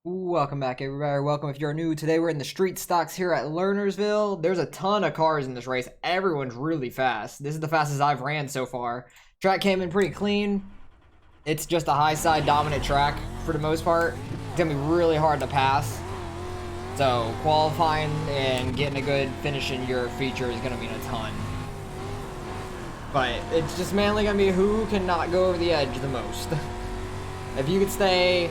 Welcome back, everybody. Welcome if you're new. Today we're in the street stocks here at Lernerville. There's a ton of cars in this race. Everyone's really fast. This is the fastest I've ran so far. Track came in pretty clean. It's just a high side dominant track for the most part. It's gonna be really hard to pass. So qualifying and getting a good finish in your feature is gonna mean a ton. But it's just mainly gonna be who can not go over the edge the most. If you could stay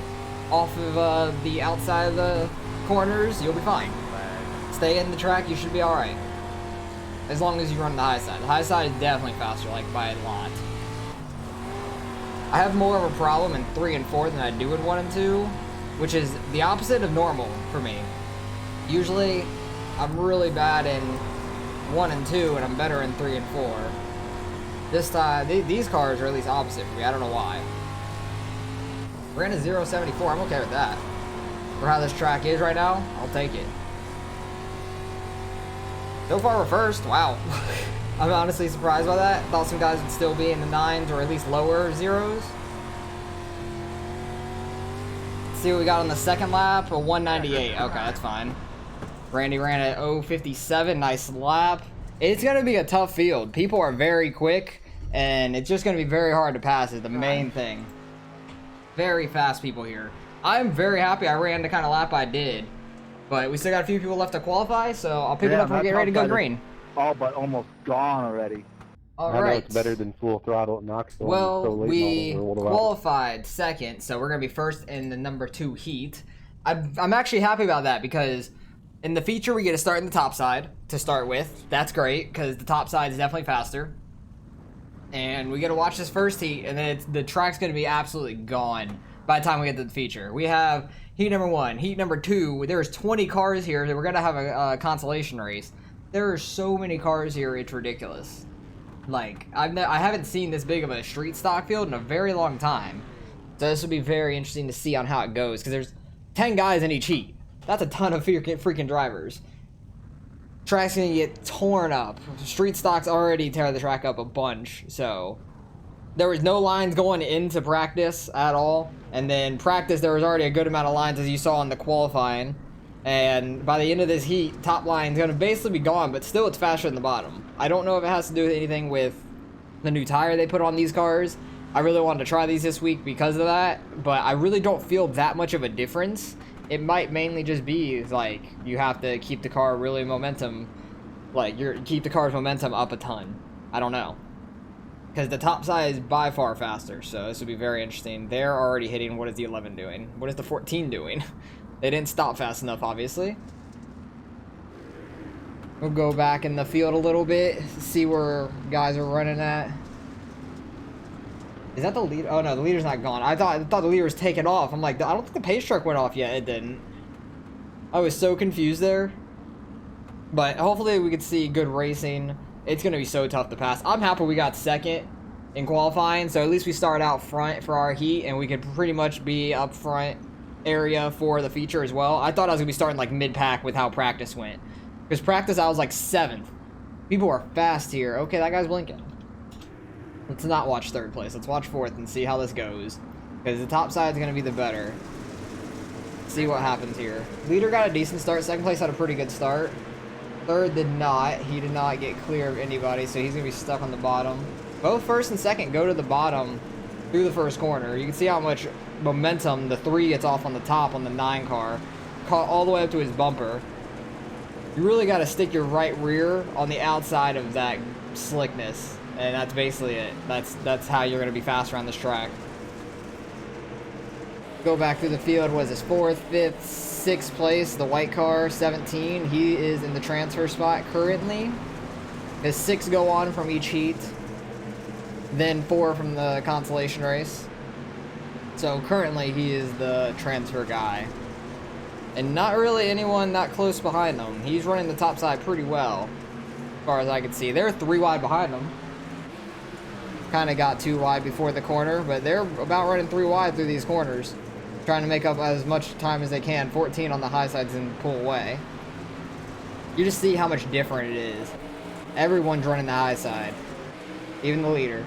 off of the outside of the corners, you'll be fine. Stay in the track, you should be alright. As long as you run the high side. The high side is definitely faster, like by a lot. I have more of a problem in 3 and 4 than I do in 1 and 2, which is the opposite of normal for me. Usually, I'm really bad in 1 and 2, and I'm better in 3 and 4. This time, these cars are at least opposite for me. I don't know why. Ran a 0.74. I'm okay with that. For how this track is right now, I'll take it. So far, we're first. Wow. I'm honestly surprised by that. Thought some guys would still be in the 9s or at least lower 0s. Let's see what we got on the second lap. A 198. Okay, that's fine. Randy ran at 0.57. Nice lap. It's going to be a tough field. People are very quick, and it's just going to be very hard to pass is the main thing. Very fast people here. I'm very happy I ran the kind of lap I did. But we still got a few people left to qualify, so I'll pick it up and get ready to go green. All but almost gone already. Alright. It's better than full throttle at Knoxville. Well, we qualified second, so we're going to be first in the number 2 heat. I'm actually happy about that because in the feature we get to start in the top side to start with. That's great because the top side is definitely faster. And we get to watch this first heat, and then the track's going to be absolutely gone by the time we get to the feature. We have heat number 1, heat number 2. There's 20 cars here. We're going to have a consolation race. There are so many cars here, it's ridiculous. Like, I haven't seen this big of a street stock field in a very long time. So this will be very interesting to see on how it goes, because there's 10 guys in each heat. That's a ton of freaking drivers. Track's gonna get torn up. Street stocks already tear the track up a bunch, so there was no lines going into practice at all. And then practice, there was already a good amount of lines as you saw in the qualifying. And by the end of this heat, top line's gonna basically be gone, but still it's faster than the bottom. I don't know if it has to do with anything with the new tire they put on these cars. I really wanted to try these this week because of that, but I really don't feel that much of a difference. It might mainly just be like you have to keep the car really momentum, like keep the car's momentum up a ton. I don't know, because the top side is by far faster, so this would be very interesting. They're already hitting. What is the 11 doing? What is the 14 doing? They didn't stop fast enough, obviously. We'll go back in the field a little bit, see where guys are running at. Is that the leader? Oh no, the leader's not gone. I thought the leader was taken off. I'm like, I don't think the pace truck went off yet. It didn't. I was so confused there. But hopefully we could see good racing. It's gonna be so tough to pass. I'm happy we got second in qualifying, so at least we start out front for our heat, and we could pretty much be up front area for the feature as well. I thought I was gonna be starting like mid-pack with how practice went, because practice I was like 7th. People are fast here. Okay, that guy's blinking. Let's not watch 3rd place. Let's watch 4th and see how this goes. Because the top side is going to be the better. See what happens here. Leader got a decent start. 2nd place had a pretty good start. 3rd did not. He did not get clear of anybody, so he's going to be stuck on the bottom. Both 1st and 2nd go to the bottom through the 1st corner. You can see how much momentum the 3 gets off on the top on the 9 car. Caught all the way up to his bumper. You really got to stick your right rear on the outside of that slickness. And that's basically it. That's how you're going to be faster on this track. Go back through the field. Was his 4th, 5th, 6th place. The white car, 17. He is in the transfer spot currently. His 6 go on from each heat. Then 4 from the consolation race. So currently he is the transfer guy. And not really anyone that close behind him. He's running the top side pretty well, as far as I can see. They're 3 wide behind him. Kind of got 2 wide before the corner, but they're about running 3 wide through these corners, trying to make up as much time as they can. 14 on the high sides and pull away. You just see how much different it is. Everyone's running the high side, even the leader.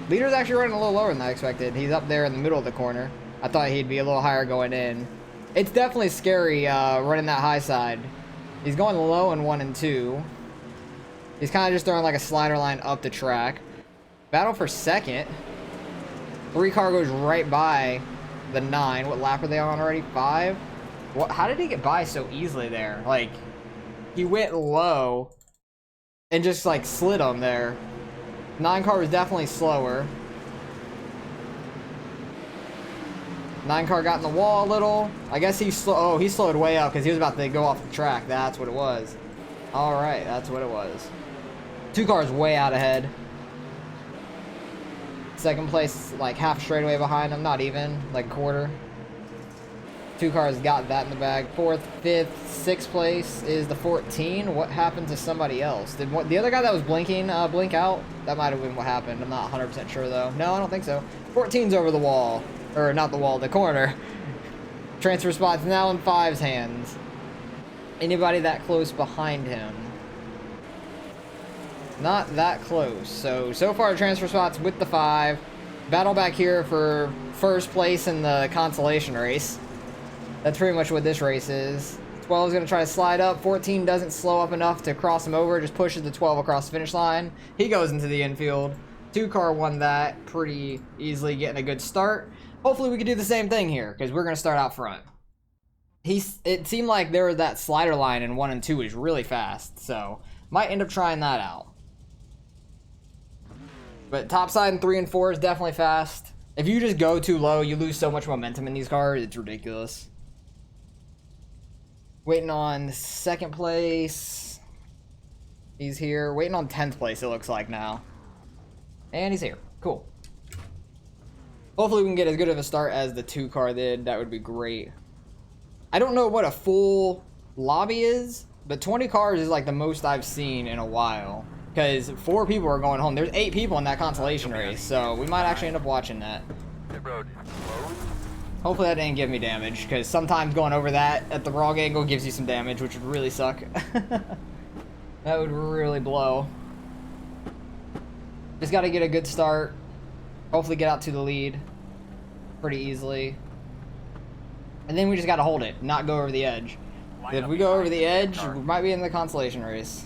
Leader's actually running a little lower than I expected. He's up there in the middle of the corner. I thought he'd be a little higher going in. It's definitely scary running that high side. He's going low in 1 and 2. He's kind of just throwing like a slider line up the track. Battle for second. 3 car goes right by the 9. What lap are they on already? 5? What? How did he get by so easily there? Like, he went low and just like slid him there. 9 car was definitely slower. 9 car got in the wall a little. I guess he slowed way up because he was about to go off the track. That's what it was. All right, that's what it was. 2 cars way out ahead. Second place, like half straightaway behind him, not even, like a quarter. 2 cars got that in the bag. 4th, 5th, 6th place is the 14. What happened to somebody else? Did the other guy that was blinking blink out? That might have been what happened. I'm not 100% sure though. No, I don't think so. 14's over the wall. Or not the wall, the corner. Transfer spot's now in 5's hands. Anybody that close behind him? Not that close. So far transfer spots with the 5. Battle back here for first place in the consolation race. That's pretty much what this race is. 12 is going to try to slide up. 14 doesn't slow up enough to cross him over. Just pushes the 12 across the finish line. He goes into the infield. 2 car won that pretty easily, getting a good start. Hopefully we can do the same thing here, because we're going to start out front. It seemed like that slider line in 1 and 2 was really fast, so might end up trying that out. But topside in 3 and 4 is definitely fast. If you just go too low, you lose so much momentum in these cars, it's ridiculous. Waiting on 2nd place. He's here. Waiting on 10th place, it looks like now. And he's here. Cool. Hopefully we can get as good of a start as the 2 car did. That would be great. I don't know what a full lobby is, but 20 cars is like the most I've seen in a while. Because 4 people are going home. There's 8 people in that consolation race, so we might actually end up watching that. Hopefully that didn't give me damage, because sometimes going over that at the wrong angle gives you some damage, which would really suck. That would really blow. Just got to get a good start. Hopefully get out to the lead pretty easily. And then we just got to hold it, not go over the edge. If we go over the edge, we might be in the consolation race.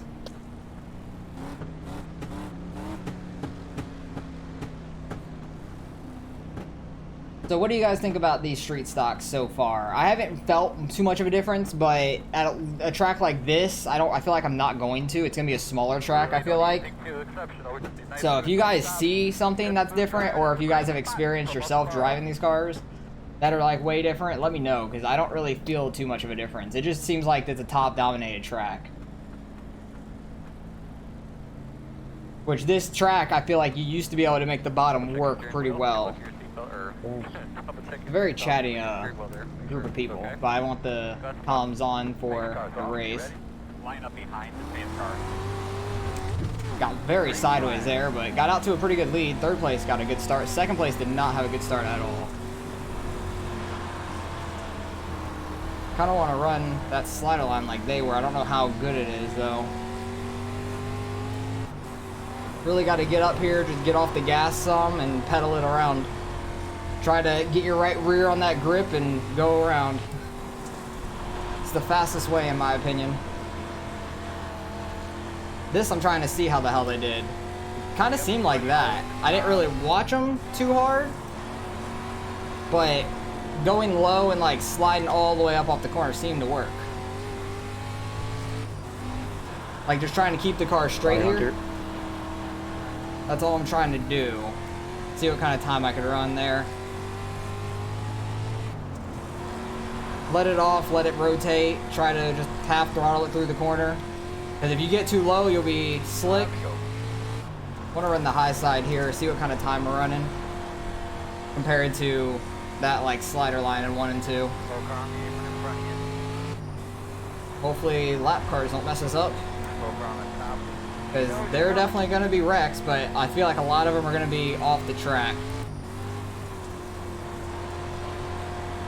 So what do you guys think about these street stocks so far? I haven't felt too much of a difference, but at a track like this, I feel like I'm not going to. It's going to be a smaller track, I feel like. So if you guys see something that's different, or if you guys have experienced yourself driving these cars that are like way different, let me know, because I don't really feel too much of a difference. It just seems like it's a top-dominated track. Which this track, I feel like you used to be able to make the bottom work pretty well. A very chatty group of people, but I want the columns on for the race. Got very sideways there, but got out to a pretty good lead. 3rd place got a good start. 2nd place did not have a good start at all. Kind of want to run that slider line like they were. I don't know how good it is though. Really got to get up here, just get off the gas some and pedal it around. Try to get your right rear on that grip and go around. It's the fastest way in my opinion. This I'm trying to see how the hell they did. Kind of seemed like that. I didn't really watch them too hard, but going low and like sliding all the way up off the corner seemed to work. Like just trying to keep the car straight here. That's all I'm trying to do. See what kind of time I could run there. Let it off, let it rotate, try to just half throttle it through the corner. Because if you get too low, you'll be slick. Want to run the high side here, see what kind of time we're running. Compared to that like slider line in 1 and 2. Hopefully lap cars don't mess us up. Because they're definitely going to be wrecks, but I feel like a lot of them are going to be off the track.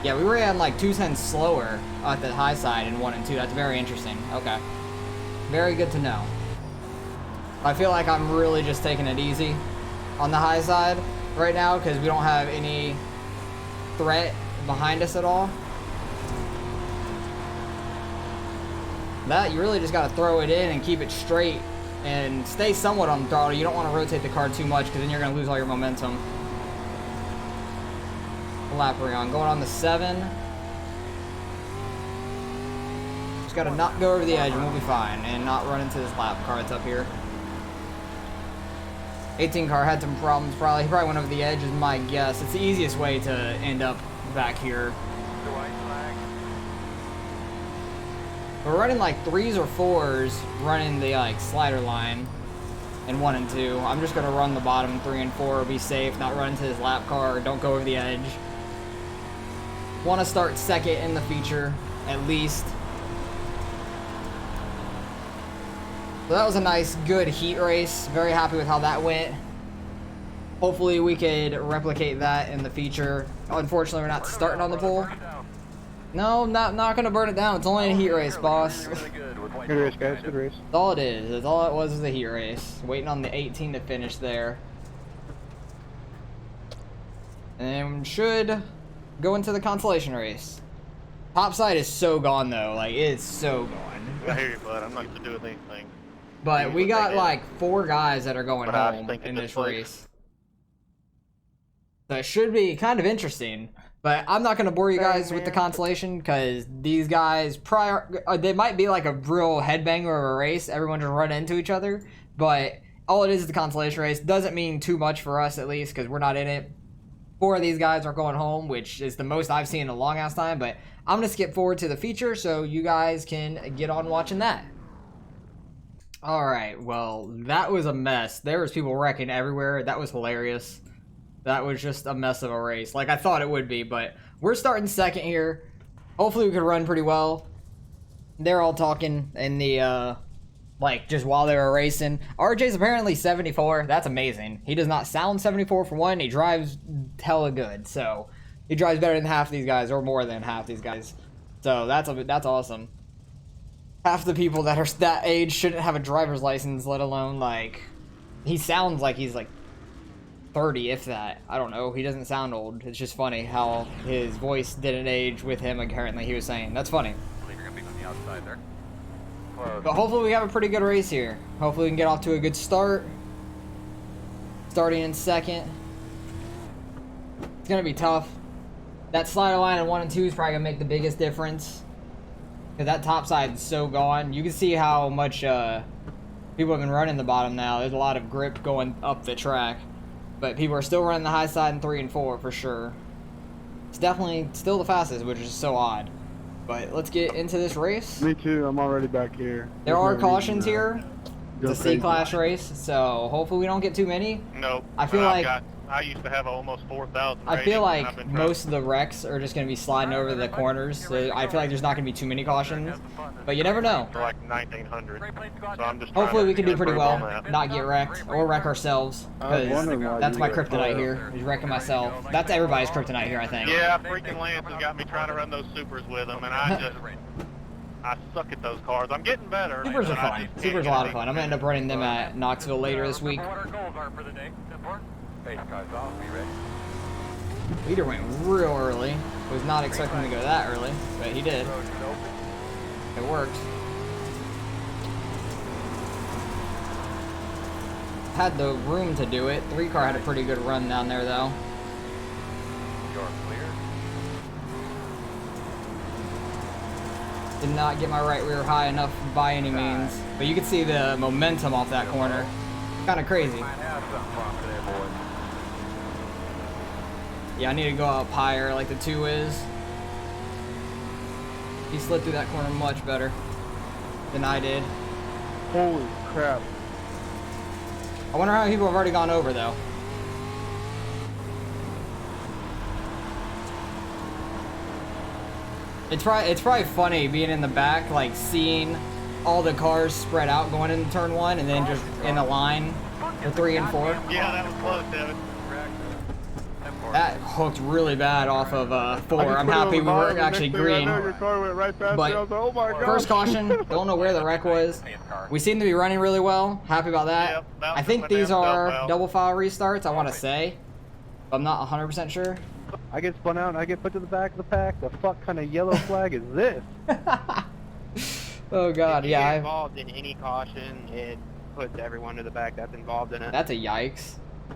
Yeah, we ran like 2/10 slower at the high side in 1 and 2. That's very interesting. Okay. Very good to know. I feel like I'm really just taking it easy on the high side right now because we don't have any threat behind us at all. that, you really just got to throw it in and keep it straight and stay somewhat on the throttle. You don't want to rotate the car too much because then you're going to lose all your momentum. Lap we're on. Going on the 7. Just got to not go over the edge and we'll be fine and not run into this lap car that's up here. 18 car had some problems probably. He probably went over the edge is my guess. It's the easiest way to end up back here. We're running like 3s or 4s, running the like slider line and 1 and 2. I'm just gonna run the bottom 3 and 4, be safe, not run into this lap car, don't go over the edge. Want to start second in the feature, at least. So that was a nice, good heat race. Very happy with how that went. Hopefully we could replicate that in the feature. Unfortunately, we're not starting on the pole. No, not gonna burn it down. It's only a heat race, boss. Good race, guys. Good race. That's all it is. That's all it was a heat race. Waiting on the 18 to finish there. And should go into the consolation race. Top side is so gone though. Like, it's so gone. I hear you, bud. I'm not used to doing anything. But we got like 4 guys that are going But I was home thinking in this this way. race. So it should be kind of interesting. But I'm not going to bore you guys with the consolation because these guys they might be like a real headbanger of a race. Everyone just run into each other. But all it is the consolation race. Doesn't mean too much for us at least because we're not in it. 4 of these guys are going home, which is the most I've seen in a long ass time. But I'm going to skip forward to the feature so you guys can get on watching that. Alright, well, that was a mess. There was people wrecking everywhere. That was hilarious. That was just a mess of a race. Like I thought it would be, but we're starting second here. Hopefully we can run pretty well. They're all talking in the, like, just while they were racing. RJ's apparently 74. That's amazing. He does not sound 74 for one. He drives hella good. So, he drives better than half these guys, or more than half these guys. So, that's awesome. Half the people that are that age shouldn't have a driver's license, let alone, like, he sounds like he's, like, 30, if that. I don't know. He doesn't sound old. It's just funny how his voice didn't age with him, apparently, he was saying. That's funny. But hopefully we have a pretty good race here. Hopefully we can get off to a good start. Starting in second. It's going to be tough. That slider line in 1 and 2 is probably going to make the biggest difference. Because that top side is so gone. You can see how much people have been running the bottom now. There's a lot of grip going up the track. But people are still running the high side in 3 and 4 for sure. It's definitely still the fastest, which is so odd. But let's get into this race. Me too. I'm already back here. There are cautions here. It's a C-class race, so hopefully we don't get too many. Nope. I feel like I used to have almost 4,000. I feel like most of the wrecks are just going to be sliding over the corners. So I feel like there's not going to be too many cautions, but you never know. For like 1,900. So I'm just Hopefully we can do trying to pretty improve well, on that. not get wrecked or wreck ourselves, because that's my kryptonite here, is wrecking myself. That's everybody's kryptonite here, I think. Yeah, freaking Lance has got me trying to run those supers with him, and I suck at those cars. I'm getting better. Supers are but I fun. just can't Supers are a get lot of any- fun. I'm going to end up running them at Knoxville later this week. Leader went real early. Was not expecting to go that early, but he did. It worked. Had the room to do it. 3 car had a pretty good run down there though. Did not get my right rear high enough by any means, but you can see the momentum off that corner. Kind of crazy. Yeah, I need to go up higher like the 2 is. He slid through that corner much better than I did. Holy crap. I wonder how many people have already gone over though. It's probably funny being in the back, like seeing all the cars spread out going into turn 1 and then just in a line for 3 and 4. Yeah, that was close, Devin. That hooked really bad off of 4. I'm happy we were actually green. But first caution, don't know where the wreck was. We seem to be running really well. Happy about that. Yep, I think these are file. double file restarts, I want to say. I'm not 100% sure. I get spun out and I get put to the back of the pack. The fuck kind of yellow flag is this? Oh god, If you yeah. get involved in any caution, it puts everyone to the back that's involved in it. That's a yikes. Yeah,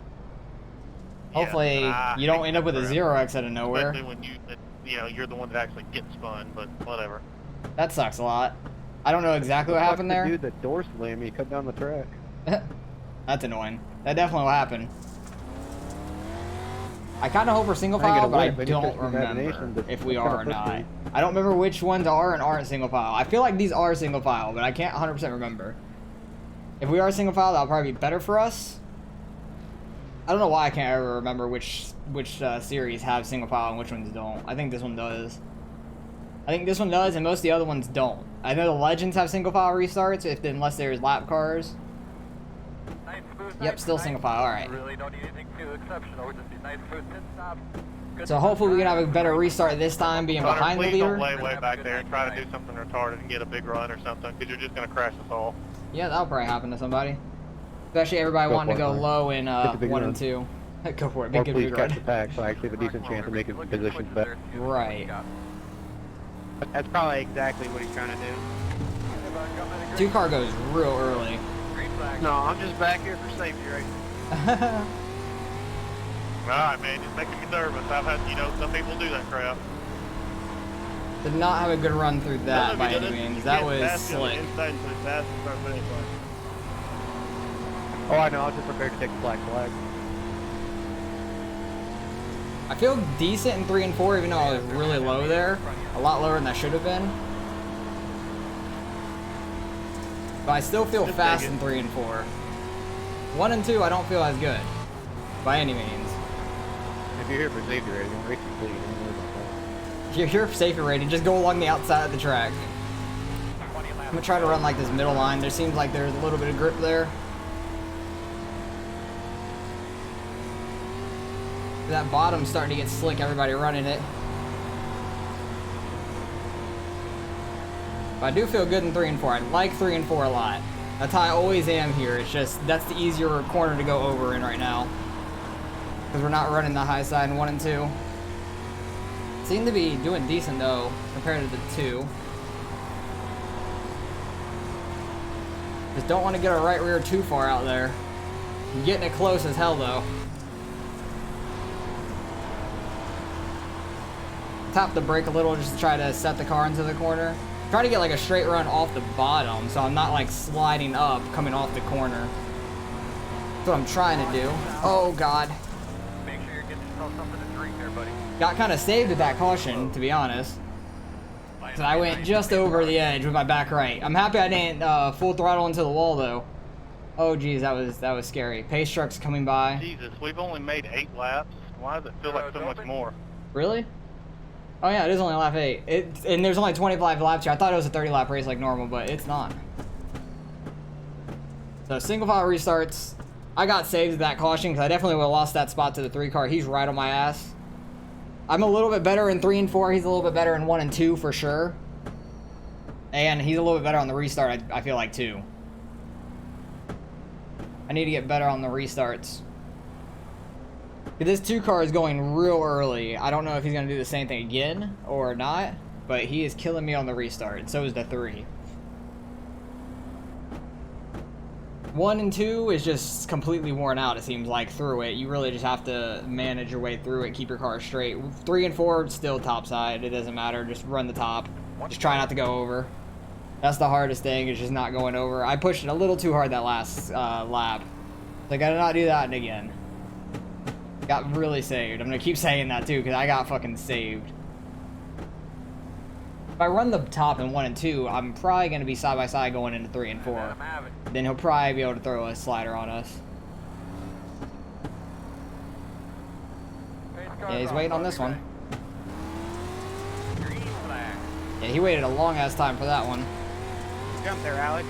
Hopefully, I you don't hate end up that with a crap. 0x out of nowhere. Especially when you're the one that actually gets spun, but whatever. That sucks a lot. I don't know exactly what happened there. Dude, the door slammed me, cut down the track. That's annoying. That definitely will happen. I kind of hope we're single I ain't file, gonna but win, I but don't it's just imagination remember that- if we that's are or kinda not. frustrating. I don't remember which ones are and aren't single file. I feel like these are single file, but I can't 100% remember. If we are single file, that'll probably be better for us. I don't know why I can't ever remember which series have single file and which ones don't. I think this one does. I think this one does, and most of the other ones don't. I know the Legends have single file restarts, unless there's lap cars. Yep, still single file. All right. Really don't need anything too exceptional. Just a nice smooth pit stop. Good So hopefully we can have a better restart this time, being Connor, behind the please leader. don't lay way back there and try to do something retarded and get a big run or something, because you're just going to crash us all. Yeah, that'll probably happen to somebody. Especially everybody Go wanting to for it, go Ryan. low in Get the big 1 and run. 2. Go for it. Or Big please good catch run. the pack, so I actually have a decent chance of making positions better. Right. That's probably exactly what he's trying to do. 2 car goes real early. No, I'm just back here for safety right now. Alright, man, just making me nervous. I've had, some people do that crap. Did not have a good run through that Some by of you any do it, means. you That get was past you on the slick. inside and put it past and start finishing. Oh, I know, I was just prepared to take the black flag. I feel decent in 3 and 4, even though I was really low there. A lot lower than I should have been. But I still feel Just fast take it. in 3 and 4. 1 and 2, I don't feel as good. By any means. If you're here for safety rating, race is clean. Don't worry about that. If you're here for safety rating, just go along the outside of the track. I'm gonna try to run like this middle line. There seems like there's a little bit of grip there. That bottom's starting to get slick, everybody running it. But I do feel good in 3 and 4. I like 3 and 4 a lot. That's how I always am here. It's just, that's the easier corner to go over in right now. Because we're not running the high side in 1 and 2. Seem to be doing decent though, compared to the 2. Just don't want to get our right rear too far out there. I'm getting it close as hell though. Tap the brake a little just to try to set the car into the corner. Try to get like a straight run off the bottom so I'm not like sliding up coming off the corner. That's what I'm trying to do. Oh god. Make sure you're getting yourself something to drink there, buddy. Got kind of saved with that caution, to be honest. So I went just over the edge with my back right. I'm happy I didn't full throttle into the wall though. Oh geez, that was scary. Pace truck's coming by. Jesus, we've only made 8 laps. Why does it feel like so much more? Really? Oh yeah, it is only lap 8. And there's only 25 laps here. I thought it was a 30 lap race like normal, but it's not. So single file restarts. I got saved with that caution because I definitely would have lost that spot to the 3 car. He's right on my ass. I'm a little bit better in 3 and 4. He's a little bit better in 1 and 2 for sure. And he's a little bit better on the restart, I feel like, too. I need to get better on the restarts. This 2 car is going real early. I don't know if he's going to do the same thing again or not, but he is killing me on the restart, and so is the 3. 1 and 2 is just completely worn out, it seems like, through it. You really just have to manage your way through it, keep your car straight. 3 and 4, still top side. It doesn't matter. Just run the top. Just try not to go over. That's the hardest thing, is just not going over. I pushed it a little too hard that last lap. So I gotta not do that again. Got really saved. I'm gonna keep saying that too, because I got fucking saved. If I run the top in 1 and 2, I'm probably gonna be side by side going into 3 and 4. Then he'll probably be able to throw a slider on us. Yeah, he's waiting on this one. Green flag. Yeah, he waited a long ass time for that one. Jump there, Alex.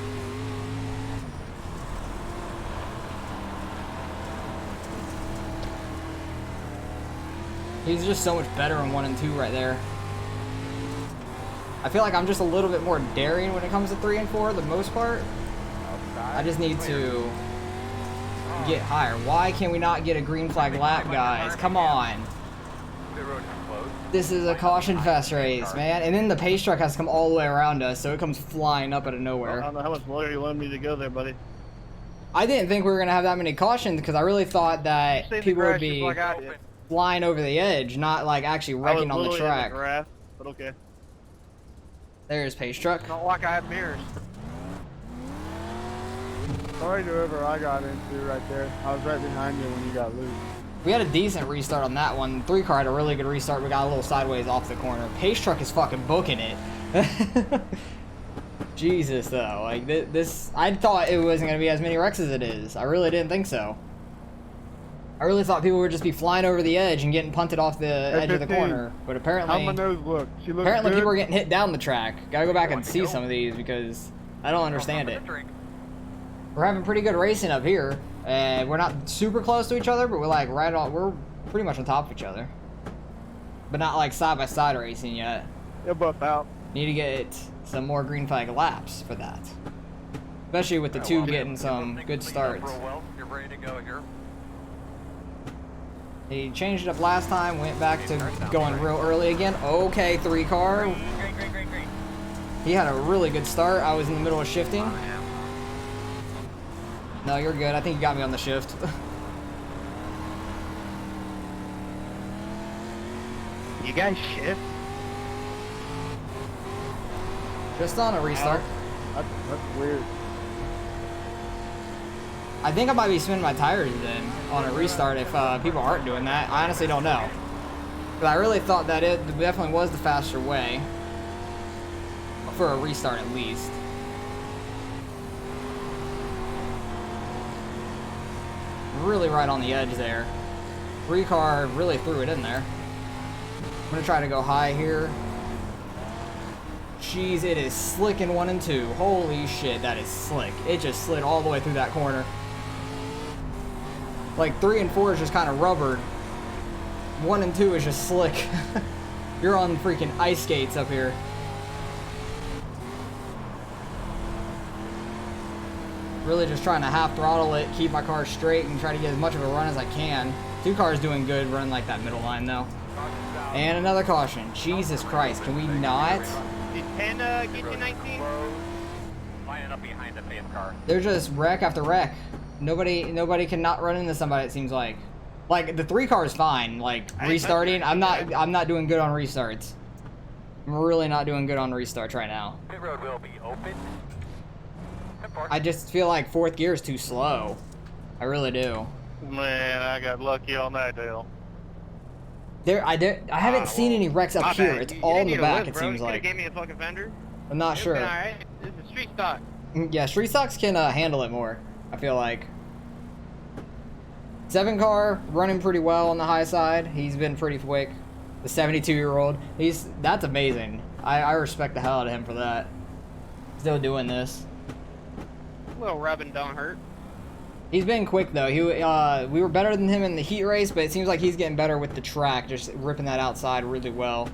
He's just so much better in 1 and 2 right there. I feel like I'm just a little bit more daring when it comes to 3 and 4, the most part. I just need to get higher. Why can we not get a green flag lap, guys? Come on. The road is closed. This is a caution fest race, man. And then the pace truck has to come all the way around us, so it comes flying up out of I nowhere. don't know how much longer you want me to go there, buddy. I didn't think we were gonna have that many cautions because I really thought that Stay in the people would grass, be like I did. flying over the edge, not like actually wrecking on the literally track. in the grass, but okay. There's pace truck. Not like I have mirrors. Sorry to whoever I got into right there. I was right behind you when you got loose. We had a decent restart on that one. 3-car had a really good restart. We got a little sideways off the corner. Pace truck is fucking booking it. Jesus, though. Like, this... I thought it wasn't going to be as many wrecks as it is. I really didn't think so. I really thought people would just be flying over the edge and getting punted off the edge of the corner. But apparently... How my nose look? She looks Apparently good. people are getting hit down the track. Gotta go back and see some of these because I don't understand it. We're having pretty good racing up here. We're not super close to each other, but we're like right on. We're pretty much on top of each other, but not like side by side racing yet. Yeah, but about. Need to get some more green flag laps for that, especially with the two getting some good starts. You're ready to go here. He changed it up last time, went back to going real early again. Okay, 3-car. Green. He had a really good start. I was in the middle of shifting. No, you're good. I think you got me on the shift. You guys shift? Just on a restart. That's weird. I think I might be spinning my tires then on a restart if people aren't doing that. I honestly don't know. But I really thought that it definitely was the faster way. For a restart at least. Really right on the edge there. 3-car really threw it in there. I'm gonna try to go high here. Jeez, it is slick in 1 and 2. Holy shit, that is slick. It just slid all the way through that corner. Like 3 and 4 is just kind of rubbered. 1 and 2 is just slick. You're on freaking ice skates up here. Really just trying to half throttle it, keep my car straight, and try to get as much of a run as I can. 2-car's doing good, running like that middle line though. And another caution. Jesus Christ, can we not? Did 10 get you 19? Lining up behind the 5th car. They're just wreck after wreck. Nobody can not run into somebody, it seems like. Like the 3-car is fine. Like restarting, I'm not doing good on restarts. I'm really not doing good on restarts right now. Pit road will be open. I just feel like 4th gear is too slow. I really do. Man, I got lucky on that deal. I haven't seen any wrecks up here. It's all in the back, it seems You like. gave me a fucking fender. I'm not sure. Alright, this is street stock. Yeah, street stocks can handle it more, I feel like. 7-car, running pretty well on the high side. He's been pretty quick. The 72-year-old. That's amazing. I respect the hell out of him for that. Still doing this. A little rubbing don't hurt. He's been quick though. We were better than him in the heat race, but it seems like he's getting better with the track, just ripping that outside really well.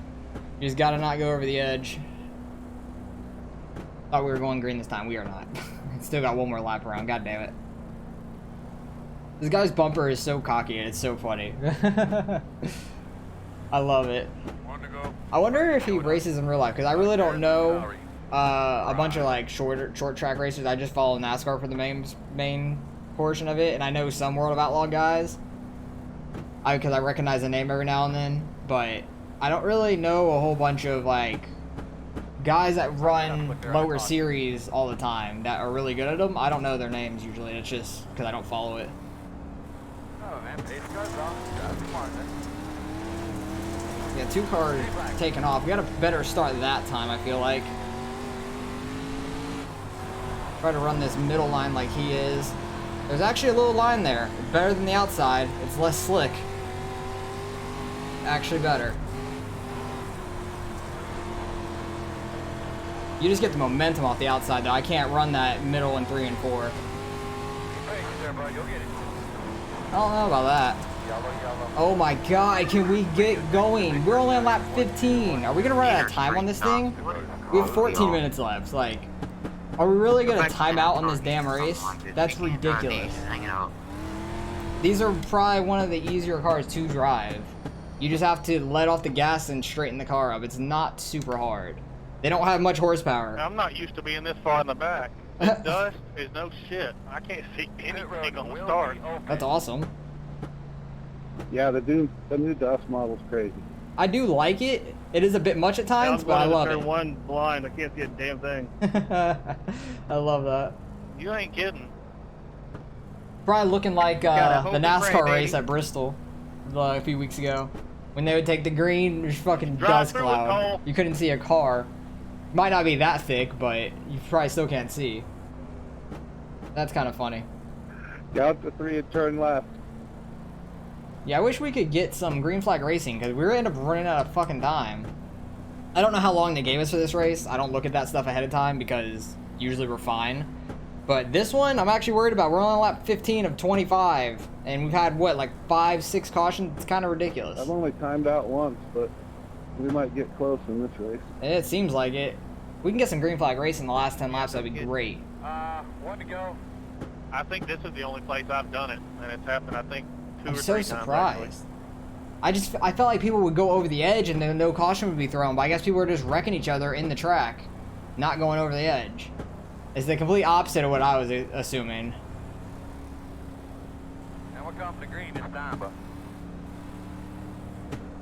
You just gotta not go over the edge. Thought we were going green this time. We are not. Still got one more lap around. God damn it. This guy's bumper is so cocky and it's so funny. I love it. I wonder if he races in real life, because I really don't know a bunch of like short track racers. I just follow NASCAR for the main portion of it, and I know some World of Outlaw guys because I recognize the name every now and then, but I don't really know a whole bunch of like guys that run lower series all the time that are really good at them. I don't know their names usually. It's just because I don't follow it. Oh man, pace car's on. That's smart, man. Yeah, 2-car taking off. We got a better start that time, I feel like. Try to run this middle line like he is. There's actually a little line there. It's better than the outside. It's less slick. Actually better. You just get the momentum off the outside though. I can't run that middle in 3 and 4. Hey, there, bro. You'll get it. I don't know about that. Yellow. Oh my god, can we get going? We're only on lap 15. Are we gonna run out of time on this thing? We have 14 minutes left. Like, are we really gonna time out on this damn race? That's ridiculous. These are probably one of the easier cars to drive. You just have to let off the gas and straighten the car up. It's not super hard. They don't have much horsepower. I'm not used to being this far in the back. This dust is no shit. I can't see anything on the start. That's awesome. Yeah, the new dust model's crazy. I do like it. It is a bit much at times, but I love turn it. one blind. I can't see a damn thing. I love that. You ain't kidding. Probably looking like Gotta the hope and NASCAR pray, race baby. at Bristol a few weeks ago. When they would take the green, there's fucking Drive dust through it, cloud. Cole. You couldn't see a car. Might not be that thick, but you probably still can't see. That's kind of funny. Get out the 3 and turn left. Yeah, I wish we could get some green flag racing, because we end up running out of fucking time. I don't know how long they gave us for this race. I don't look at that stuff ahead of time, because usually we're fine. But this one, I'm actually worried about. We're only on lap 15 of 25, and we've had, what, like 5-6 cautions? It's kind of ridiculous. I've only timed out once, but we might get close in this race. It seems like it. We can get some green flag racing the last 10 laps, that'd be great. 1 to go. I think this is the only place I've done it, and it's happened, I think, 2 I'm or so 3 times. surprised. I felt like people would go over the edge and then no caution would be thrown, but I guess people were just wrecking each other in the track, not going over the edge. It's the complete opposite of what I was assuming. And we're coming to green this time, but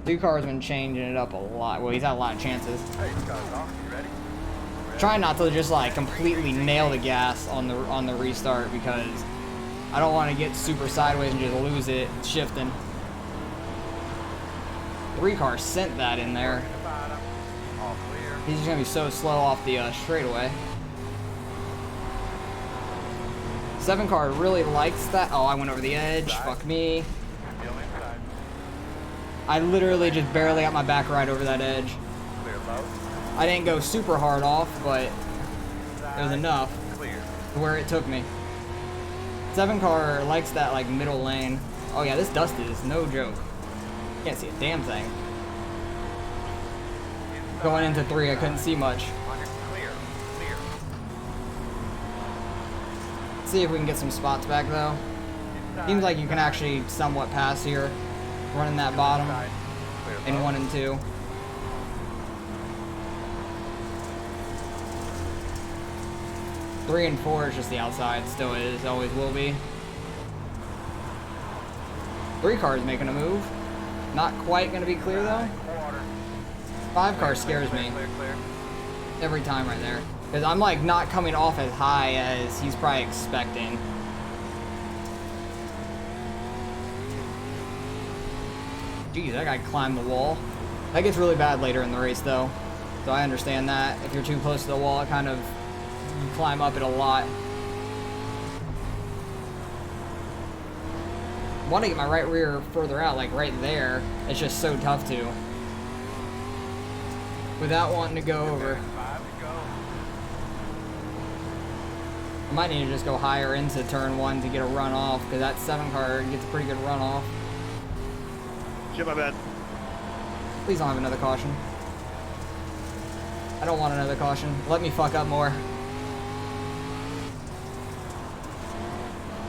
2 cars been changing it up a lot. Well, he's had a lot of chances. hey, Scott, you ready? Trying not to just like completely nail the gas on the restart, because I don't want to get super sideways and just lose it shifting. 3 cars sent that in there. All clear. He's just gonna be so slow off the straightaway. 7 car really likes that. Oh, I went over the edge. Fuck me. Still inside. I literally just barely got my back right over that edge. Clear low. I didn't go super hard off, but it was enough Clear. to where it took me. 7 car likes that like middle lane. Oh yeah, this dust is no joke. Can't see a damn thing. Going into 3, I couldn't see much. Clear. Clear. See if we can get some spots back though. Seems like you can actually somewhat pass here, running that bottom Clear. in 1 and 2. Three and 4 is just the outside, still is, always will be. 3 cars making a move. Not quite gonna be clear though. Quarter. 5 car scares me Clear, clear. every time right there. Because I'm like not coming off as high as he's probably expecting. Geez, that guy climbed the wall. That gets really bad later in the race though. So I understand that. If you're too close to the wall, it kind of, you climb up it a lot. I want to get my right rear further out, like right there. It's just so tough to. Without wanting to go over. 5 to go. I might need to just go higher into turn 1 to get a run off, because that 7 car gets a pretty good run off. Shit, my bad. Please don't have another caution. I don't want another caution. Let me fuck up more.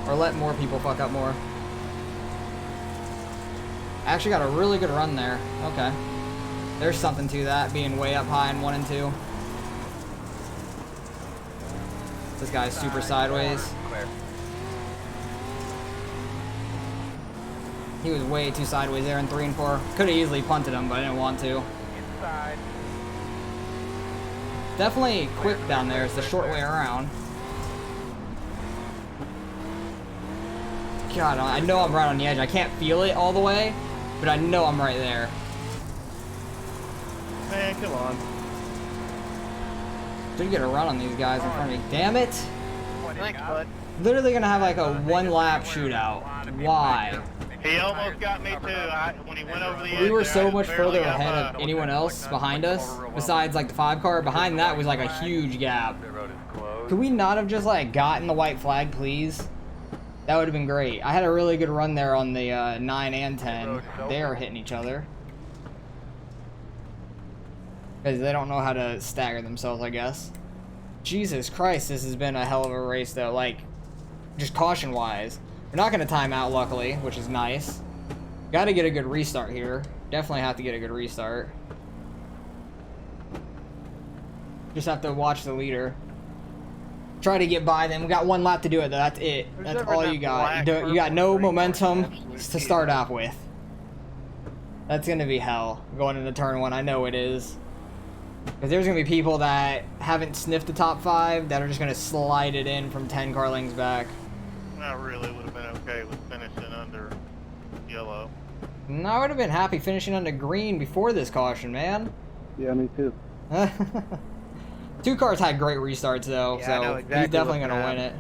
Or let more people fuck up more. I actually got a really good run there. Okay. There's something to that, being way up high in 1 and 2. This guy's super sideways. Clear. He was way too sideways there in 3 and 4. Could have easily punted him, but I didn't want to. Inside. Definitely quick down there. It's the short way around. God, I know I'm right on the edge. I can't feel it all the way, but I know I'm right there. Man, come on. Should get a run on these guys in front of me. Damn it! Thanks, bud. Literally gonna have like a 1-lap shootout. Why? He almost got me too. When he went over the edge, We were there, so I much just barely further got ahead by. of anyone else behind us, besides like the 5 car. Behind that was like a huge gap. The road is closed. Could we not have just like gotten the white flag, please? That would have been great. I had a really good run there on the 9 and 10. They're hitting each other. Because they don't know how to stagger themselves, I guess. Jesus Christ, this has been a hell of a race though. Like, just caution-wise. We're not going to time out, luckily, which is nice. Got to get a good restart here. Definitely have to get a good restart. Just have to watch the leader. Try to get by them. We got 1 lap to do it though. That's it. That's all you got. You got no momentum to start off with. That's gonna be hell going into turn 1. I know it is. Because there's gonna be people that haven't sniffed the top 5 that are just gonna slide it in from 10 car lengths back. I really would have been okay with finishing under yellow. And I would have been happy finishing under green before this caution, man. Yeah, me too. 2 cars had great restarts though, Yeah, so I know exactly he's definitely what's gonna gonna win it.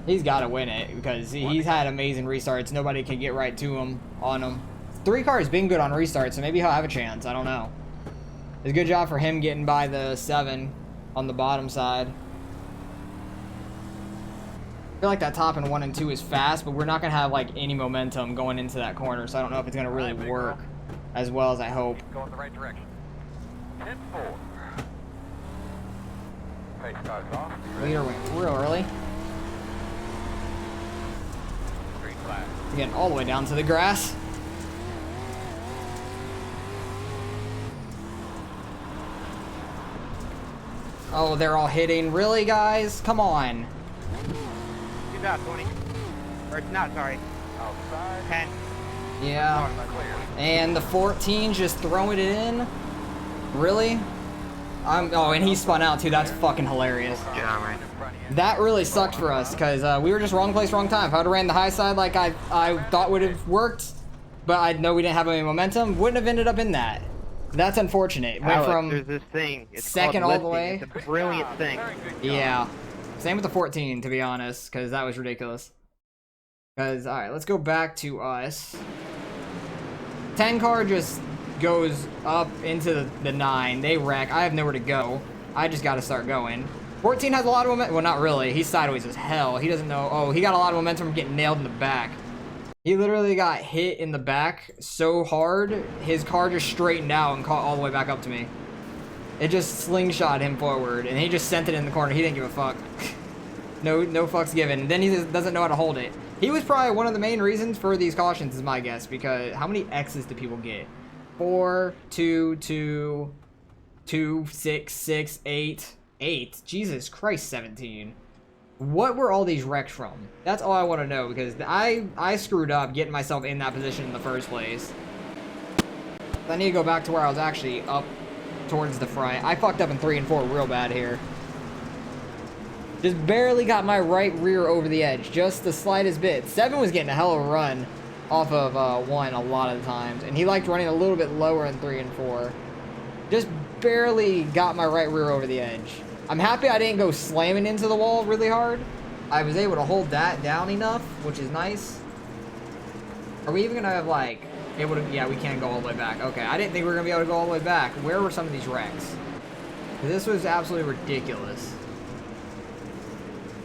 He's got to win it because he's had amazing restarts. Nobody can get right to him on him. 3 cars been good on restarts, so maybe he'll have a chance. I don't know. It's a good job for him getting by the 7 on the bottom side. I feel like that top in 1 and 2 is fast, but we're not gonna have like any momentum going into that corner, so I don't know if it's gonna really work as well as I hope. Going the right direction. 10-4. Pace starts off. Leader went real early. Green flag. Getting all the way down to the grass. Oh, they're all hitting. Really, guys? Come on. He's out 20. Or it's not, sorry. Outside. 10. Yeah. Clear. And the 14 just throwing it in. Really? Oh, and he spun out too. That's fucking hilarious. Yeah, right. That really sucked for us because we were just wrong place, wrong time. If I would have ran the high side like I thought would have worked, but I know we didn't have any momentum, wouldn't have ended up in that. That's unfortunate. Went Alex, from there's this thing. It's second called all the lifting. way. It's a brilliant thing. Yeah. Same with the 14, to be honest, because that was ridiculous. Because, alright, let's go back to us. 10 car just goes up into the 9. They wreck. I have nowhere to go. I just got to start going. 14 has a lot of momentum. Well, not really. He's sideways as hell. He doesn't know. Oh, he got a lot of momentum from getting nailed in the back. He literally got hit in the back so hard, his car just straightened out and caught all the way back up to me. It just slingshot him forward, and he just sent it in the corner. He didn't give a fuck. No fucks given. Then he just doesn't know how to hold it. He was probably one of the main reasons for these cautions, is my guess, because how many X's do people get? 4, 2, 2, 2, 6, 6, 8, 8. Jesus Christ, 17. What were all these wrecks from? That's all I want to know, because I screwed up getting myself in that position in the first place. I need to go back to where I was actually up towards the front. I fucked up in 3 and 4 real bad here. Just barely got my right rear over the edge, just the slightest bit. 7 was getting a hell of a run off of 1 a lot of the times, and he liked running a little bit lower in 3 and 4. Just barely got my right rear over the edge. I'm happy I didn't go slamming into the wall really hard. I was able to hold that down enough, which is nice. Are we even gonna have like able to? Yeah, we can go all the way back. Okay, I didn't think we were gonna be able to go all the way back. Where were some of these wrecks? This was absolutely ridiculous.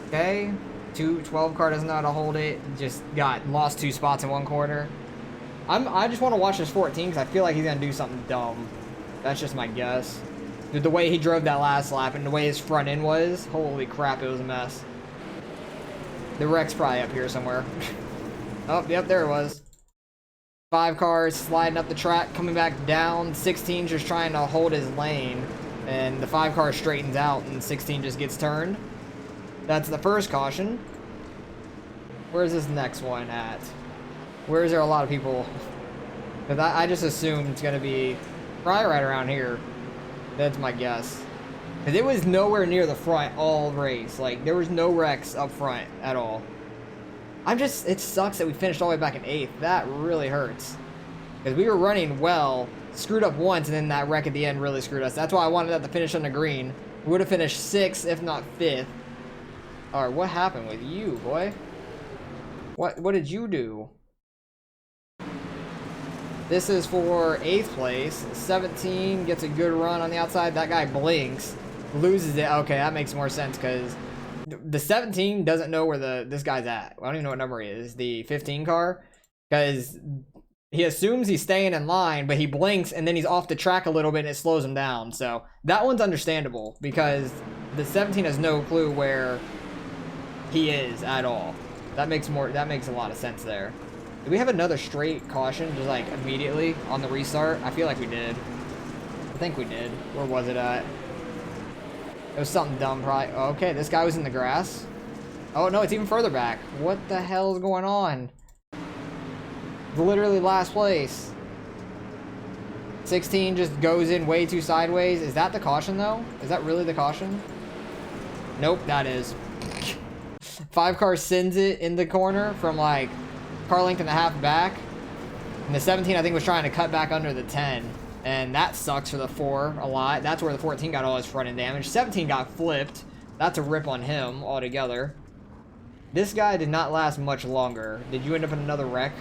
Okay, 12 car doesn't know how to hold it. Just lost 2 spots in 1 corner. I just want to watch this 14 because I feel like he's gonna do something dumb. That's just my guess. The way he drove that last lap and the way his front end was, holy crap, it was a mess. The wreck's probably up here somewhere. Oh, yep, there it was. 5 cars sliding up the track, coming back down. 16 just trying to hold his lane, and the 5 car straightens out, and 16 just gets turned. That's the first caution. Where's this next one at? Where is there a lot of people? Because I just assumed it's going to be probably right around here. That's my guess. Because it was nowhere near the front all race. Like, there was no wrecks up front at all. It sucks that we finished all the way back in 8th. That really hurts. Because we were running well, screwed up once, and then that wreck at the end really screwed us. That's why I wanted that to finish on the green. We would have finished 6th, if not 5th. Alright, what happened with you, boy? What did you do? This is for 8th place. 17 gets a good run on the outside. That guy blinks. Loses it. Okay, that makes more sense because the 17 doesn't know where this guy's at. I don't even know what number he is. The 15 car. Because he assumes he's staying in line, but he blinks and then he's off the track a little bit and it slows him down. So that one's understandable because the 17 has no clue where he is at all. That makes a lot of sense there. Did we have another straight caution just like immediately on the restart? I feel like we did. I think we did. Where was it at? It was something dumb probably. Oh, okay, this guy was in the grass. Oh no, it's even further back. What the hell is going on? Literally last place. 16 just goes in way too sideways. Is that the caution though? Is that really the caution? Nope, that is. 5 car sends it in the corner from like car length and a half back. And the 17 I think was trying to cut back under the 10. And that sucks for the 4 a lot. That's where the 14 got all his front end damage. 17 got flipped. That's a rip on him altogether. This guy did not last much longer. Did you end up in another wreck?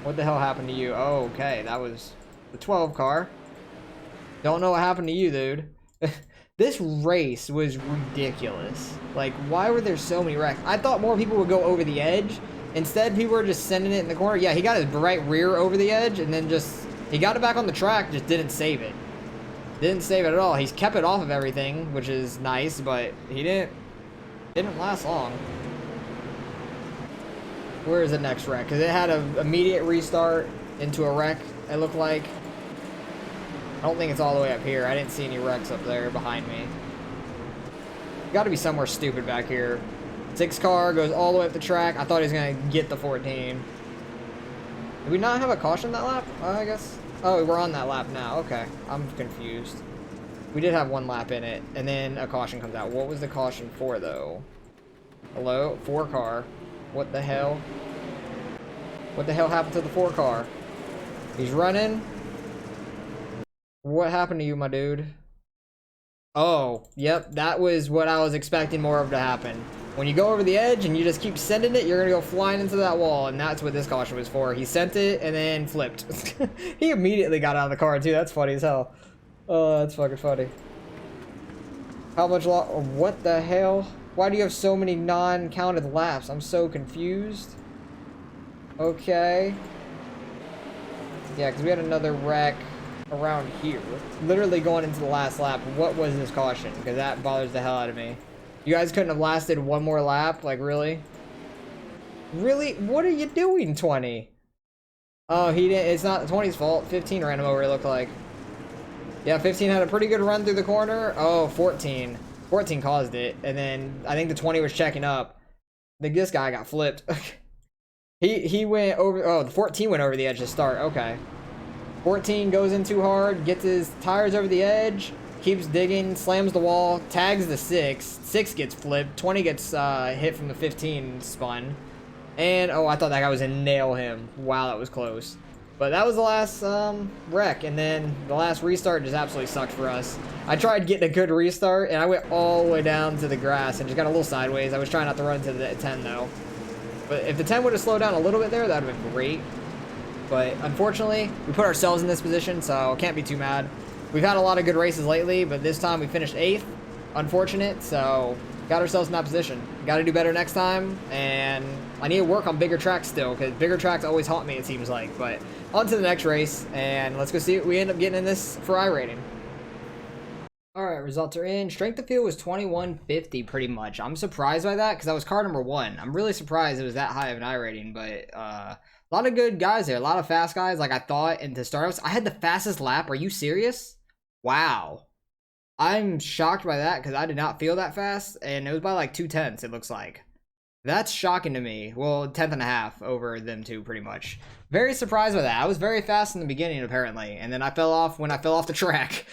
What the hell happened to you? Oh, okay, that was the 12 car. Don't know what happened to you, dude. This race was ridiculous. Like, why were there so many wrecks? I thought more people would go over the edge. Instead, people were just sending it in the corner. Yeah, he got his right rear over the edge, and then just... He got it back on the track, just didn't save it. Didn't save it at all. He's kept it off of everything, which is nice, but he didn't last long. Where is the next wreck? Because it had an immediate restart into a wreck, it looked like. I don't think it's all the way up here. I didn't see any wrecks up there behind me. Got to be somewhere stupid back here. 6 car goes all the way up the track. I thought he was going to get the 14. Did we not have a caution that lap? I guess. Oh, we're on that lap now. Okay. I'm confused. We did have 1 lap in it, and then a caution comes out. What was the caution for, though? Hello? 4 car. What the hell? What the hell happened to the 4 car? He's running. What happened to you, my dude? Oh, yep. That was what I was expecting more of to happen. When you go over the edge and you just keep sending it, you're going to go flying into that wall, and that's what this caution was for. He sent it and then flipped. He immediately got out of the car, too. That's funny as hell. Oh, that's fucking funny. How much what the hell? Why do you have so many non-counted laps? I'm so confused. Okay. Yeah, because we had another wreck around here. Literally going into the last lap. What was this caution? Because that bothers the hell out of me. You guys couldn't have lasted 1 more lap? Like, really? Really? What are you doing, 20? Oh, he didn't. It's not 20's fault. 15 ran him over, it looked like. Yeah, 15 had a pretty good run through the corner. Oh, 14. 14 caused it. And then I think the 20 was checking up. I think this guy got flipped. He went over. Oh, the 14 went over the edge to start. Okay. 14 goes in too hard, gets his tires over the edge, keeps digging, slams the wall, tags the 6. 6 gets flipped. 20 gets hit from the 15 spun. And, oh, I thought that guy was going to nail him. Wow, that was close. But that was the last wreck, and then the last restart just absolutely sucked for us. I tried getting a good restart, and I went all the way down to the grass and just got a little sideways. I was trying not to run to the 10, though. But if the 10 would have slowed down a little bit there, that would have been great. But unfortunately, we put ourselves in this position, so I can't be too mad. We've had a lot of good races lately, but this time we finished 8th. Unfortunate, so got ourselves in that position. Got to do better next time, and I need to work on bigger tracks still, because bigger tracks always haunt me, it seems like. But on to the next race, and let's go see what we end up getting in this for iRating. Alright, results are in. Strength of field was 2150 pretty much. I'm surprised by that, because that was car number 1. I'm really surprised it was that high of an iRating, but a lot of good guys there. A lot of fast guys, like I thought. And to start off, I had the fastest lap. Are you serious? Wow. I'm shocked by that, because I did not feel that fast, and it was by like 2/10, it looks like. That's shocking to me. Well, 10th and a half over them two, pretty much. Very surprised by that. I was very fast in the beginning, apparently, and then I fell off when I fell off the track.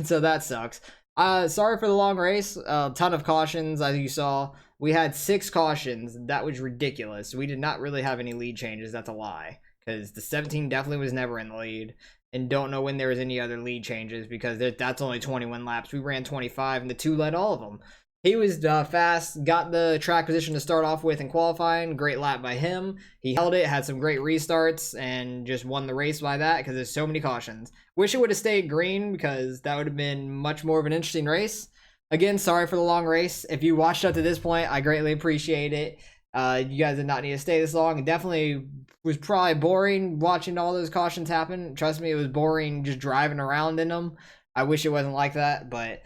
So that sucks. Sorry for the long race. A ton of cautions, as you saw. We had 6 cautions. That was ridiculous. We did not really have any lead changes. That's a lie, because the 17 definitely was never in the lead. And don't know when there was any other lead changes, because that's only 21 laps. We ran 25, and the 2 led all of them. He was fast, got the track position to start off with in qualifying. Great lap by him. He held it, had some great restarts, and just won the race by that, because there's so many cautions. Wish it would have stayed green, because that would have been much more of an interesting race. Again, sorry for the long race. If you watched up to this point, I greatly appreciate it. You guys did not need to stay this long. It definitely was probably boring watching all those cautions happen. Trust me, it was boring just driving around in them. I wish it wasn't like that, but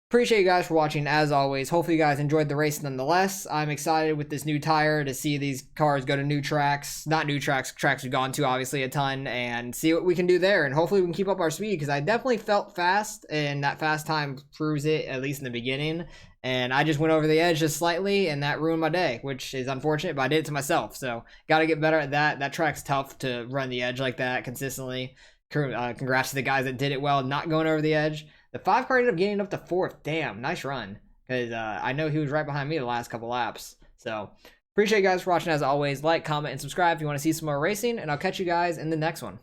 Appreciate you guys for watching as always. Hopefully you guys enjoyed the race nonetheless. I'm excited with this new tire to see these cars go to new tracks. Not new tracks, tracks we've gone to obviously a ton, and see what we can do there. And hopefully we can keep up our speed, because I definitely felt fast, and that fast time proves it, at least in the beginning. And I just went over the edge just slightly, and that ruined my day, which is unfortunate, but I did it to myself. So got to get better at that. That track's tough to run the edge like that consistently. Congrats to the guys that did it well, not going over the edge. The 5 car ended up getting up to 4th. Damn, nice run. Because I know he was right behind me the last couple laps. So, appreciate you guys for watching as always. Like, comment, and subscribe if you want to see some more racing. And I'll catch you guys in the next one.